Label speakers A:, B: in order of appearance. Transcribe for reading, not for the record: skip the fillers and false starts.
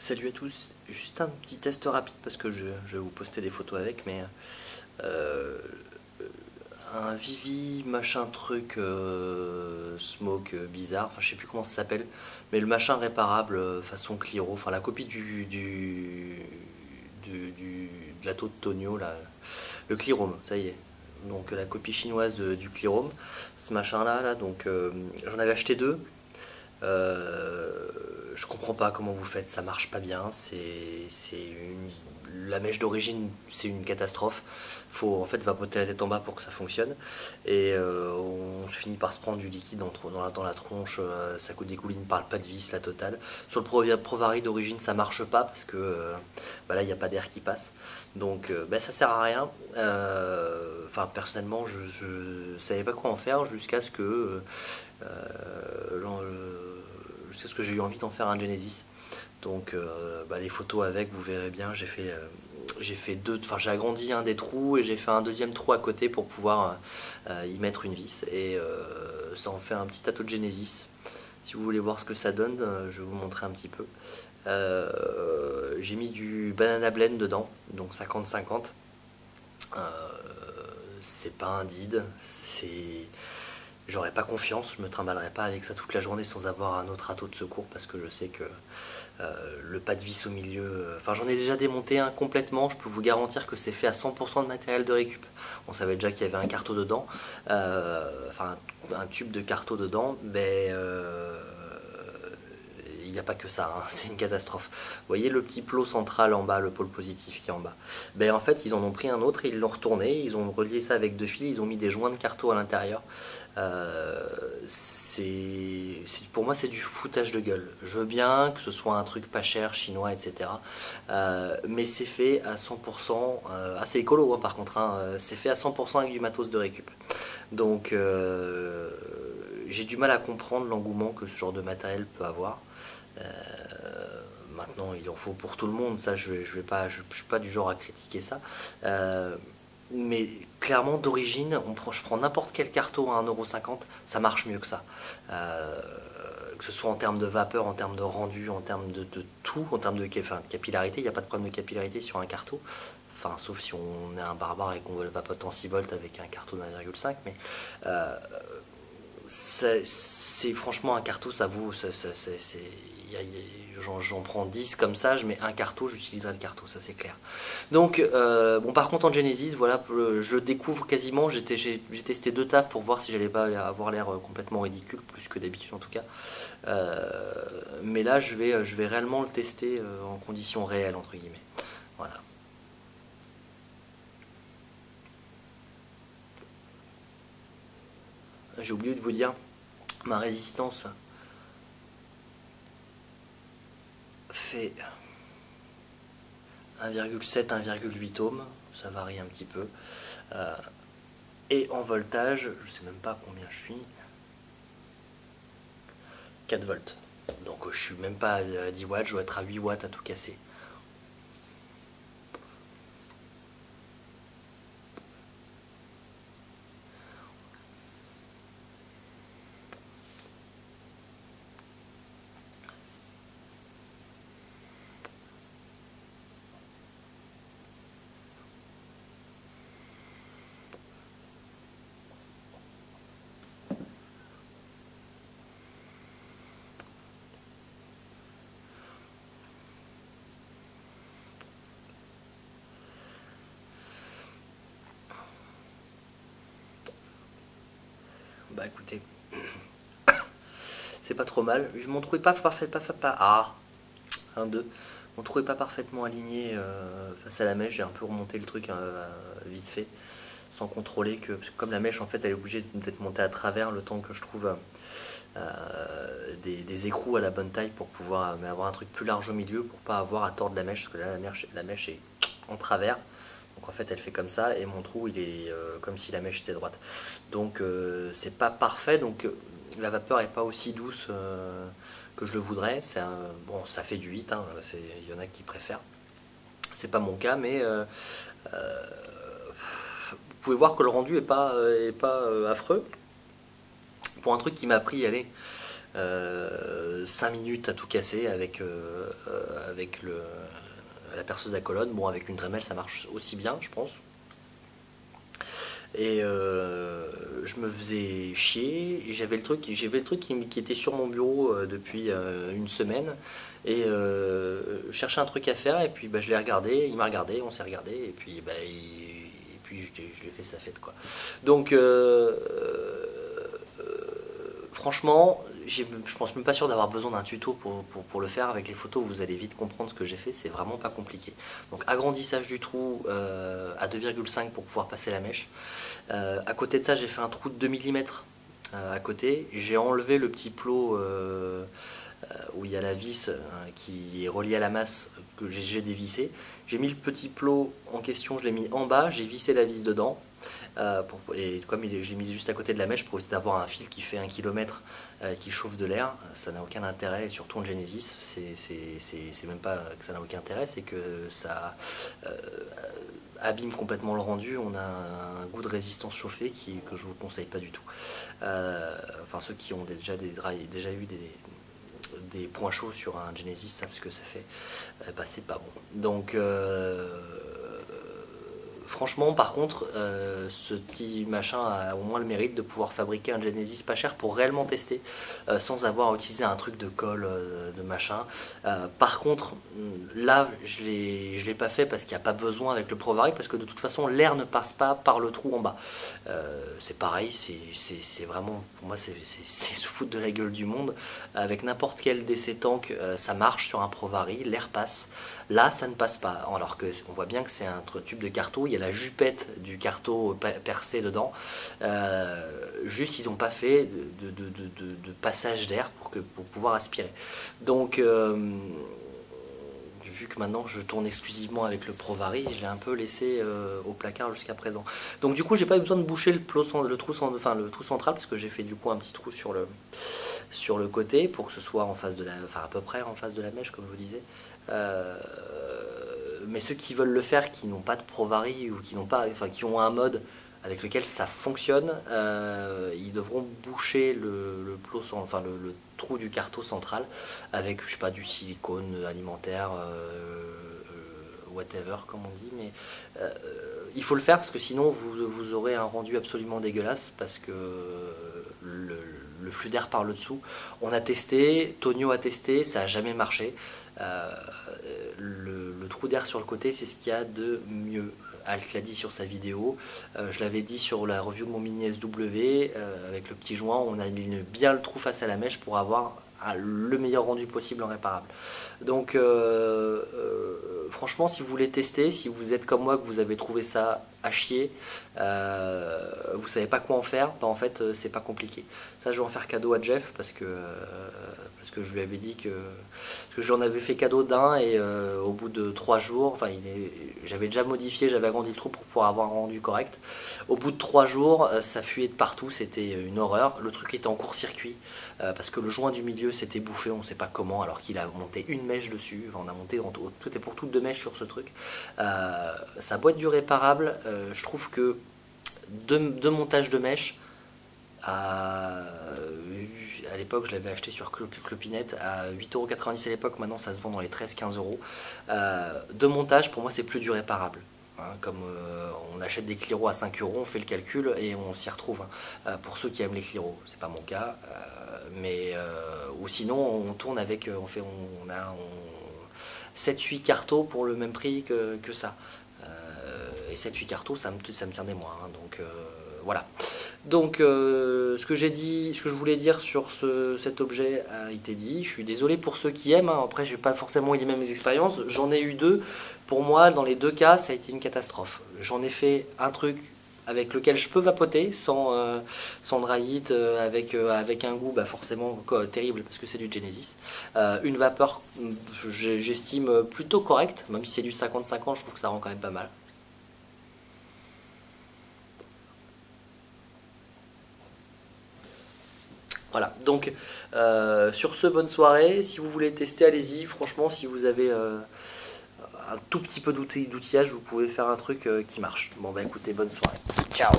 A: Salut à tous, juste un petit test rapide parce que je vais vous poster des photos avec, mais euh, un Vivi machin truc smoke bizarre, enfin je sais plus comment ça s'appelle, mais le machin réparable façon Cliro, enfin la copie de la taux de Tonio, là, le Clirome, ça y est. Donc la copie chinoise du Clirome, ce machin là, donc j'en avais acheté deux. Euh, je comprends pas comment vous faites, ça marche pas bien. La mèche d'origine, c'est une catastrophe. Faut en fait vapoter la tête en bas pour que ça fonctionne. Et on finit par se prendre du liquide dans la tronche. Ça coûte des coulines par le pas de vis, la totale. Sur le Provari d'origine, ça marche pas parce que bah là, il n'y a pas d'air qui passe. Donc bah, ça sert à rien. Enfin, personnellement, je savais pas quoi en faire jusqu'à ce que jusqu'à ce que j'ai eu envie d'en faire un Genesis. Donc bah, les photos avec, vous verrez bien, j'ai fait deux, enfin j'ai agrandi un des trous et j'ai fait un deuxième trou à côté pour pouvoir y mettre une vis et ça en fait un petit tateau de Genesis. Si vous voulez voir ce que ça donne, je vais vous montrer un petit peu. J'ai mis du banana blend dedans, donc 50-50. Euh, c'est pas un did, c'est j'aurais pas confiance, je me trimballerais pas avec ça toute la journée sans avoir un autre râteau de secours parce que je sais que le pas de vis au milieu, enfin j'en ai déjà démonté un complètement, je peux vous garantir que c'est fait à 100% de matériel de récup. On savait déjà qu'il y avait un carreau dedans, enfin un tube de carreau dedans, mais il n'y a pas que ça, hein, c'est une catastrophe. Vous voyez le petit plot central en bas, le pôle positif qui est en bas. Ben, en fait, ils en ont pris un autre et ils l'ont retourné, ils ont relié ça avec deux fils, ils ont mis des joints de carreau à l'intérieur. Euh, pour moi, c'est du foutage de gueule. Je veux bien que ce soit un truc pas cher, chinois, etc. Mais c'est fait à 100%, assez écolo hein, par contre, hein, c'est fait à 100% avec du matos de récup. Donc j'ai du mal à comprendre l'engouement que ce genre de matériel peut avoir. Maintenant, il en faut pour tout le monde, ça je suis pas du genre à critiquer ça. Euh, mais clairement, d'origine, je prends n'importe quel carton à 1,50€, ça marche mieux que ça. Euh, que ce soit en termes de vapeur, en termes de rendu, en termes de tout, en termes de capillarité, il n'y a pas de problème de capillarité sur un carton. Enfin, sauf si on est un barbare et qu'on veut le vapoter en 6 volts avec un carton d'1,5, mais euh, c'est franchement un carton, ça vaut. J'en prends 10 comme ça, je mets un carton, j'utiliserai le carton, ça c'est clair. Donc, bon, par contre, en Genesis, voilà, je le découvre quasiment. J'ai testé deux tafs pour voir si j'allais pas avoir l'air complètement ridicule, plus que d'habitude en tout cas. Mais là, je vais réellement le tester en conditions réelles, entre guillemets. Voilà. J'ai oublié de vous dire, ma résistance fait 1,7, 1,8 ohms, ça varie un petit peu. Euh, et en voltage, je sais même pas combien je suis, 4 volts. Donc je suis même pas à 10 watts, je dois être à 8 watts à tout casser. Bah écoutez, c'est pas trop mal. Je m'en trouvais pas parfait, ah, un 2. On trouvait pas parfaitement aligné face à la mèche. J'ai un peu remonté le truc vite fait, sans contrôler parce que comme la mèche en fait elle est obligée d'être montée à travers le temps que je trouve des écrous à la bonne taille pour pouvoir avoir un truc plus large au milieu pour pas avoir à tordre la mèche parce que là la mèche est en travers. Donc en fait elle fait comme ça et mon trou il est comme si la mèche était droite. Donc c'est pas parfait, donc la vapeur est pas aussi douce que je le voudrais. Bon, ça fait du 8, hein, il y en a qui préfèrent. C'est pas mon cas, mais vous pouvez voir que le rendu est pas affreux. Pour un truc qui m'a pris, allez, 5 minutes à tout casser avec, la perceuse à colonne. Bon, avec une Dremel ça marche aussi bien, je pense. Et je me faisais chier, et j'avais le truc qui était sur mon bureau depuis une semaine, et je cherchais un truc à faire, et puis bah, je l'ai regardé, il m'a regardé, on s'est regardé, et puis, bah, et puis je lui ai fait sa fête, quoi. Donc franchement, je pense même pas sûr d'avoir besoin d'un tuto pour le faire. Avec les photos, vous allez vite comprendre ce que j'ai fait, c'est vraiment pas compliqué. Donc agrandissage du trou à 2,5 pour pouvoir passer la mèche. À côté de ça, j'ai fait un trou de 2 mm à côté. J'ai enlevé le petit plot où il y a la vis qui est reliée à la masse que j'ai dévissé. J'ai mis le petit plot en question, je l'ai mis en bas, j'ai vissé la vis dedans. Et comme je l'ai mis juste à côté de la mèche pour éviter d'avoir un fil qui fait 1 km qui chauffe de l'air, ça n'a aucun intérêt, surtout en Genesis. C'est même pas que ça n'a aucun intérêt, c'est que ça abîme complètement le rendu. On a un goût de résistance chauffée que je vous conseille pas du tout. Enfin, ceux qui ont déjà eu des points chauds sur un Genesis savent ce que ça fait. Bah, c'est pas bon. Donc franchement, par contre, ce petit machin a au moins le mérite de pouvoir fabriquer un Genesis pas cher pour réellement tester, sans avoir utilisé un truc de colle, de machin. Par contre, là, je l'ai pas fait parce qu'il n'y a pas besoin avec le Provari, parce que de toute façon, l'air ne passe pas par le trou en bas. C'est pareil, c'est vraiment, pour moi, c'est se foutre de la gueule du monde. Avec n'importe quel DC tank, ça marche sur un Provari, l'air passe. Là, ça ne passe pas. Alors que on voit bien que c'est un tube de carto, il y a la jupette du carto percée dedans. Juste, ils n'ont pas fait de passage d'air pour pouvoir aspirer. Donc, vu que maintenant je tourne exclusivement avec le Provari, je l'ai un peu laissé au placard jusqu'à présent. Donc du coup, j'ai pas eu besoin de boucher le trou central, parce que j'ai fait du coup un petit trou sur le côté pour que ce soit en face de la, enfin à peu près en face de la mèche, comme je vous disais. Mais ceux qui veulent le faire, qui n'ont pas de Provari ou qui ont un mode avec lequel ça fonctionne, ils devront boucher le trou du carto central avec, je sais pas, du silicone alimentaire, whatever comme on dit, mais il faut le faire parce que sinon vous aurez un rendu absolument dégueulasse, parce que le flux d'air par le dessous. On a testé, Tonio a testé, ça n'a jamais marché. Le trou d'air sur le côté, c'est ce qu'il y a de mieux. Alt l'a dit sur sa vidéo, je l'avais dit sur la review de mon mini SW, avec le petit joint, on aligne bien le trou face à la mèche pour avoir le meilleur rendu possible en réparable. Donc franchement, si vous voulez tester, si vous êtes comme moi, que vous avez trouvé ça à chier, vous savez pas quoi en faire, bah en fait c'est pas compliqué. Ça, je vais en faire cadeau à Jeff parce que je lui avais dit que j'en avais fait cadeau d'un, et au bout de 3 jours, enfin j'avais déjà modifié, j'avais agrandi le trou pour pouvoir avoir un rendu correct. Au bout de 3 jours, ça fuyait de partout, c'était une horreur. Le truc était en court-circuit parce que le joint du milieu s'était bouffé, on ne sait pas comment, alors qu'il a monté une mèche dessus. Enfin, on a monté tout et pour tout 2 mèches sur ce truc. Sa boîte du réparable, je trouve que deux montages de mèches à l'époque, je l'avais acheté sur Clopinette à 8,90€ à l'époque, maintenant ça se vend dans les 13-15€. De montage, pour moi, c'est plus du réparable. Hein, comme on achète des Cliro à 5€, on fait le calcul et on s'y retrouve. Hein. Pour ceux qui aiment les Cliro, c'est pas mon cas, ou sinon on tourne avec, on a 7-8 cartos pour le même prix que ça. Et 7-8 cartos, ça me tient des mois. Hein, donc voilà. Donc ce que je voulais dire sur cet objet a été dit. Je suis désolé pour ceux qui aiment, hein. Après j'ai pas forcément eu les mêmes expériences. J'en ai eu 2. Pour moi, dans les 2 cas, ça a été une catastrophe. J'en ai fait un truc avec lequel je peux vapoter sans dry heat, avec un goût forcément terrible parce que c'est du Genesis. Une vapeur, j'estime plutôt correcte, même si c'est du 50-50, je trouve que ça rend quand même pas mal. Voilà, donc sur ce, bonne soirée. Si vous voulez tester, allez-y. Franchement, si vous avez un tout petit peu d'outillage, vous pouvez faire un truc qui marche. Bon bah écoutez, bonne soirée. Ciao.